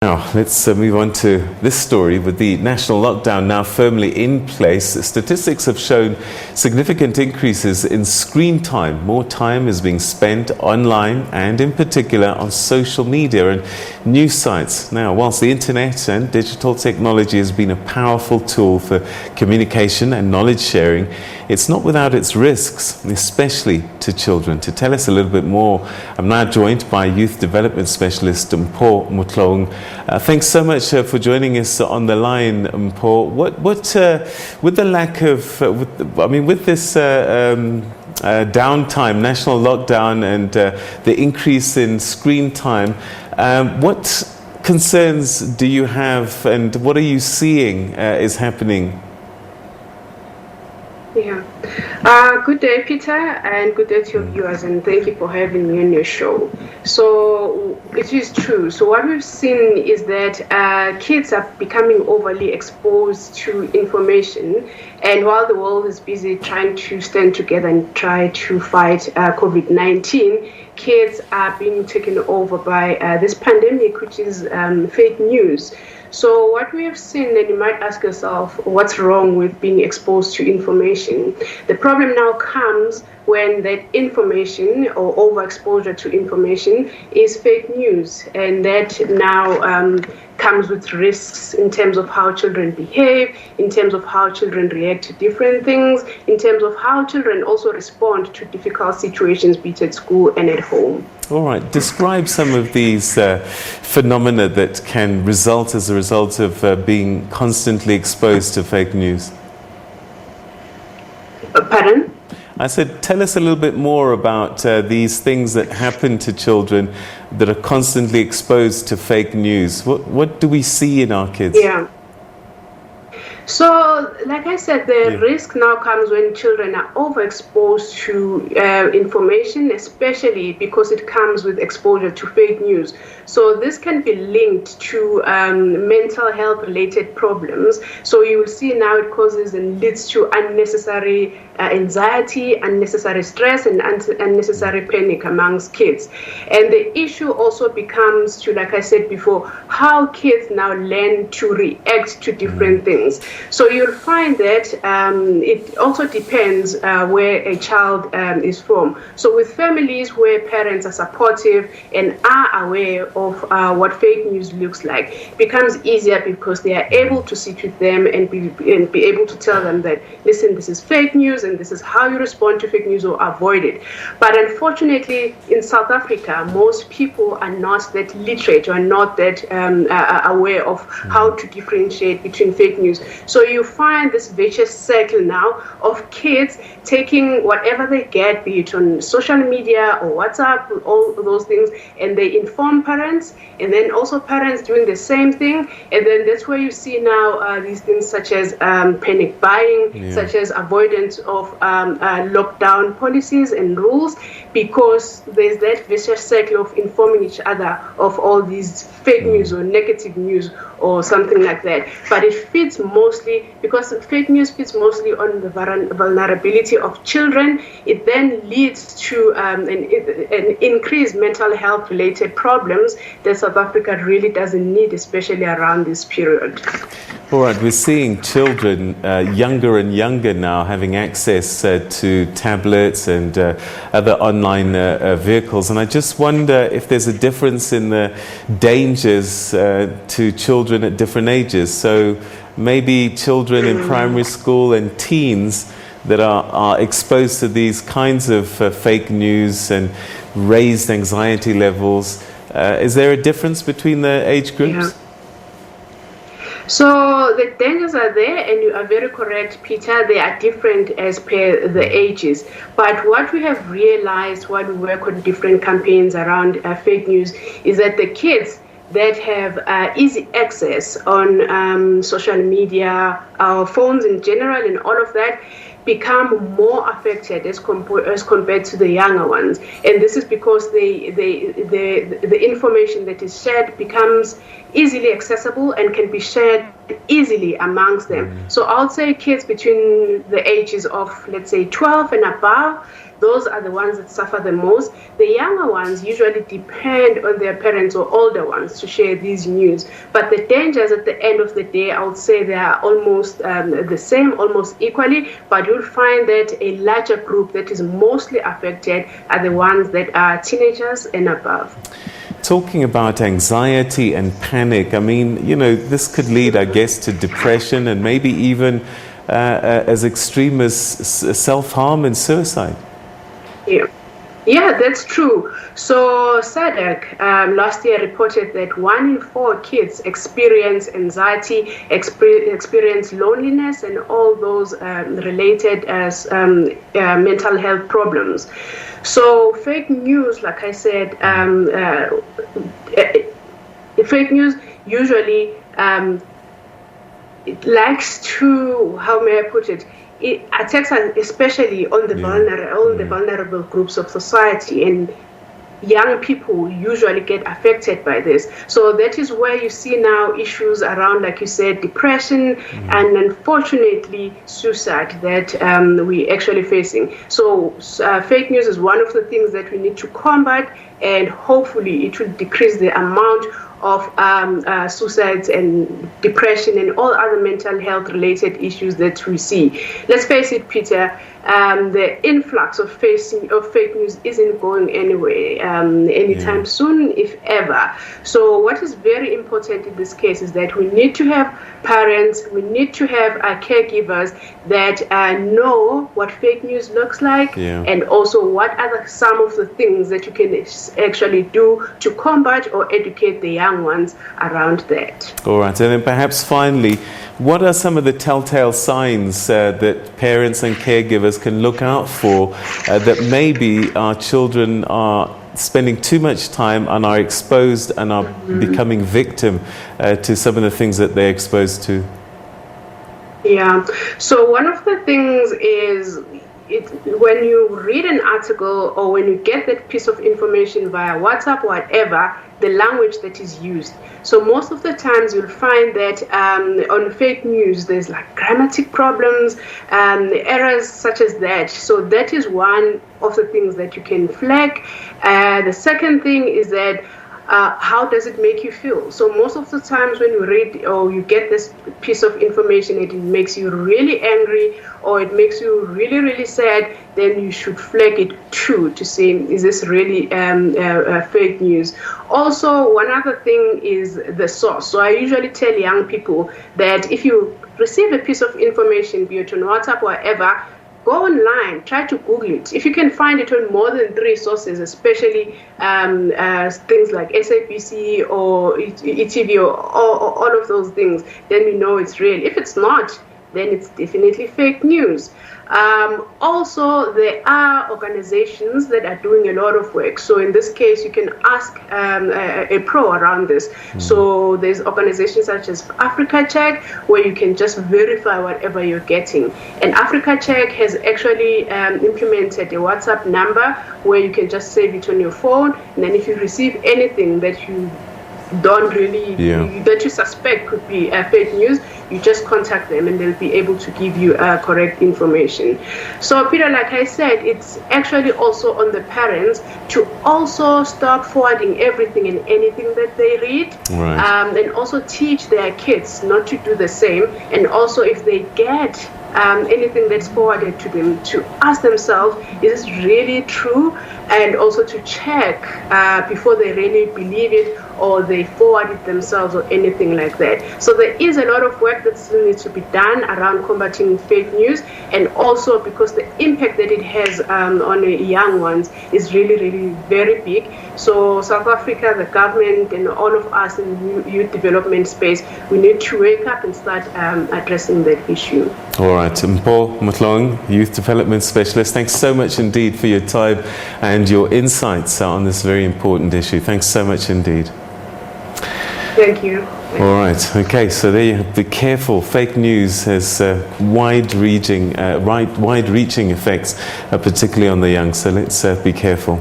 Now, let's move on to this story. With the national lockdown now firmly in place, statistics have shown significant increases in screen time. More time is being spent online and in particular on social media and news sites. Now, whilst the internet and digital technology has been a powerful tool for communication and knowledge sharing, it's not without its risks, especially to children. To tell us a little bit more, I'm now joined by youth development specialist Mpho Motloung. Thanks so much for joining us on the line, Mpho. With the lack of, with this downtime, national lockdown, and the increase in screen time, what concerns do you have, and what are you seeing is happening? Yeah. Good day, Peter, and good day to your viewers, and thank you for having me on your show. So it is true. So what we've seen is that kids are becoming overly exposed to information, and while the world is busy trying to stand together and try to fight COVID-19, kids are being taken over by this pandemic, which is fake news. So what we have seen, and you might ask yourself, what's wrong with being exposed to information? The problem now comes when that information or overexposure to information is fake news, and that now comes with risks in terms of how children behave, in terms of how children react to different things, in terms of how children also respond to difficult situations, be it at school and at home. All right, describe some of these phenomena that can result as a result of being constantly exposed to fake news. Pardon? I said, tell us a little bit more about these things that happen to children that are constantly exposed to fake news. What do we see in our kids? Yeah. So, like I said, the risk now comes when children are overexposed to information, especially because it comes with exposure to fake news. So this can be linked to mental health related problems. So you will see now it causes and leads to unnecessary anxiety, unnecessary stress, and unnecessary panic amongst kids. And the issue also becomes to, like I said before, how kids now learn to react to different things. So you'll find that it also depends where a child is from. So with families where parents are supportive and are aware of what fake news looks like, it becomes easier because they are able to sit with them and be able to tell them that, listen, this is fake news and this is how you respond to fake news or avoid it. But unfortunately, in South Africa, most people are not that literate or not that aware of how to differentiate between fake news. So you find this vicious cycle now of kids taking whatever they get, be it on social media or WhatsApp, all those things, and they inform parents, and then also parents doing the same thing. And then that's where you see now these things such as panic buying, such as avoidance of lockdown policies and rules, because there's that vicious cycle of informing each other of all these fake news or negative news or something like that. But it feeds mostly, because fake news feeds mostly on the vulnerability of children. It then leads to an increased mental health related problems that South Africa really doesn't need, especially around this period. All right, we're seeing children younger and younger now having access to tablets and other online vehicles. And I just wonder if there's a difference in the dangers to children at different ages. So maybe children in primary school and teens that are exposed to these kinds of fake news and raised anxiety levels. Is there a difference between the age groups? Yeah. So the dangers are there, and you are very correct, Peter. They are different as per the ages. But what we have realized while we work on different campaigns around fake news is that the kids that have easy access on social media, our phones in general, and all of that, become more affected as compared to the younger ones. And this is because the information that is shared becomes easily accessible and can be shared easily amongst them. So I would say kids between the ages of, let's say, 12 and above, those are the ones that suffer the most. The younger ones usually depend on their parents or older ones to share these news. But the dangers at the end of the day, I would say they are almost the same, almost equally, but you'll find that a larger group that is mostly affected are the ones that are teenagers and above. Talking about anxiety and panic, I mean, you know, this could lead, I guess, to depression and maybe even as extreme as self-harm and suicide. Yeah, that's true. So SADC last year reported that 1 in 4 kids experience anxiety, experience loneliness, and all those related as mental health problems. So fake news, like I said, fake news usually it likes to, how may I put it? It attacks especially on the vulnerable groups of society, and young people usually get affected by this. So that is where you see now issues around, like you said, depression and unfortunately suicide that we're actually facing. So fake news is one of the things that we need to combat, and hopefully it will decrease the amount of suicides and depression and all other mental health related issues that we see. Let's face it, Peter, the influx of fake news isn't going anywhere anytime soon, if ever. So what is very important in this case is that we need to have parents, we need to have caregivers that know what fake news looks like, and also what are some of the things that you can actually do to combat or educate the young ones around that. All right, and then perhaps finally, what are some of the telltale signs that parents and caregivers can look out for that maybe our children are spending too much time and are exposed and are becoming victim to some of the things that they're exposed to? Yeah, so one of the things is when you read an article or when you get that piece of information via WhatsApp, whatever, the language that is used. So most of the times you'll find that on fake news, there's like grammatic problems, errors such as that. So that is one of the things that you can flag. The second thing is that how does it make you feel? So most of the times when you read or you get this piece of information, it makes you really angry or it makes you really, really sad, then you should flag it too to say, is this really fake news? Also, one other thing is the source. So I usually tell young people that if you receive a piece of information, be it on WhatsApp or whatever, go online, try to Google it. If you can find it on more than 3 sources, especially things like SABC or ETV or all of those things, then you know it's real. If it's not, then it's definitely fake news. Also, there are organizations that are doing a lot of work. So in this case, you can ask a pro around this. So there's organizations such as Africa Check, where you can just verify whatever you're getting. And Africa Check has actually implemented a WhatsApp number where you can just save it on your phone. And then if you receive anything that you don't really, that you suspect could be fake news, you just contact them and they'll be able to give you correct information. So Peter, like I said, it's actually also on the parents to also stop forwarding everything and anything that they read, and also teach their kids not to do the same. And also if they get anything that's forwarded to them, to ask themselves, is this really true? And also to check before they really believe it or they forward it themselves or anything like that. So there is a lot of work that still needs to be done around combating fake news, and also because the impact that it has on the young ones is really, really very big. So South Africa, the government, and all of us in the youth development space, we need to wake up and start addressing that issue. All right, Mpho Motloung, Youth Development Specialist, thanks so much indeed for your time and your insights on this very important issue. Thanks so much indeed. Thank you. All right, okay, so there you have, be careful. Fake news has wide-reaching effects, particularly on the young, so let's be careful.